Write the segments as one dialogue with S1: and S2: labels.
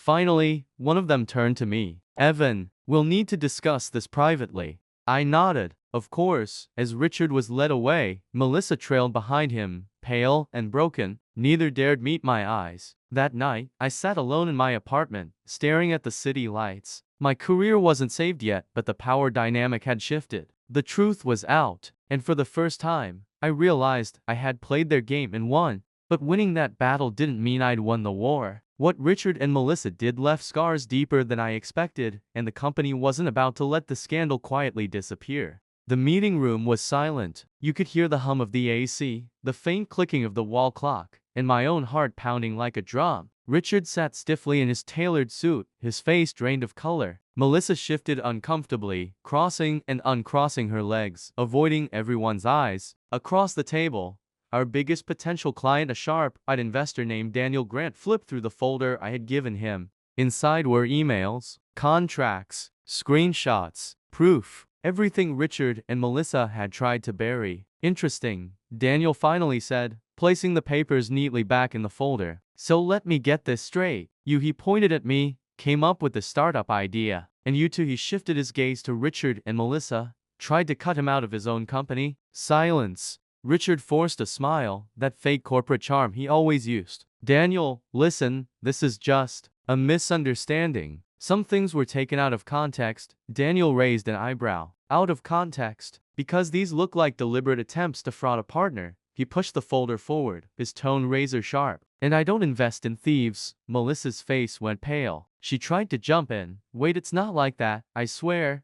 S1: Finally, one of them turned to me. Evan, we'll need to discuss this privately. I nodded. Of course. As Richard was led away, Melissa trailed behind him, pale and broken. Neither dared meet my eyes. That night, I sat alone in my apartment, staring at the city lights. My career wasn't saved yet, but the power dynamic had shifted. The truth was out, and for the first time, I realized I had played their game and won. But winning that battle didn't mean I'd won the war. What Richard and Melissa did left scars deeper than I expected, and the company wasn't about to let the scandal quietly disappear. The meeting room was silent. You could hear the hum of the AC, the faint clicking of the wall clock, and my own heart pounding like a drum. Richard sat stiffly in his tailored suit, his face drained of color. Melissa shifted uncomfortably, crossing and uncrossing her legs, avoiding everyone's eyes. Across the table, our biggest potential client, a sharp-eyed investor named Daniel Grant, flipped through the folder I had given him. Inside were emails, contracts, screenshots, proof, everything Richard and Melissa had tried to bury. Interesting, Daniel finally said, placing the papers neatly back in the folder. So let me get this straight. He pointed at me, came up with the startup idea. And you two, he shifted his gaze to Richard and Melissa, tried to cut him out of his own company. Silence. Richard forced a smile, that fake corporate charm he always used. Daniel, listen, this is just a misunderstanding. Some things were taken out of context. Daniel raised an eyebrow. Out of context? Because these look like deliberate attempts to fraud a partner. He pushed the folder forward, his tone razor sharp. And I don't invest in thieves. Melissa's face went pale. She tried to jump in. Wait, it's not like that, I swear.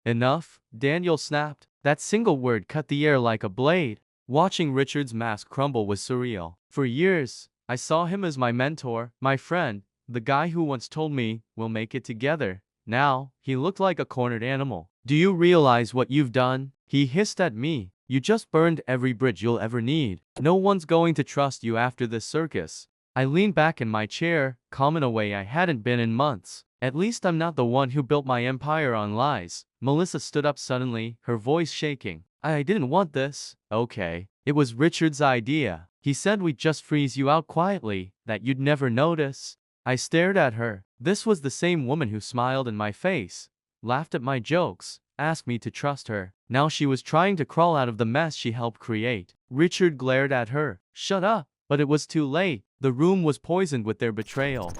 S1: Enough, Daniel snapped. That single word cut the air like a blade. Watching Richard's mask crumble was surreal. For years, I saw him as my mentor, my friend, the guy who once told me, we'll make it together. Now, he looked like a cornered animal. Do you realize what you've done? He hissed at me. You just burned every bridge you'll ever need. No one's going to trust you after this circus. I leaned back in my chair, calm in a way I hadn't been in months. At least I'm not the one who built my empire on lies. Melissa stood up suddenly, her voice shaking. I didn't want this. Okay. It was Richard's idea. He said we'd just freeze you out quietly, that you'd never notice. I stared at her. This was the same woman who smiled in my face, laughed at my jokes, asked me to trust her. Now she was trying to crawl out of the mess she helped create. Richard glared at her. Shut up. But it was too late. The room was poisoned with their betrayal.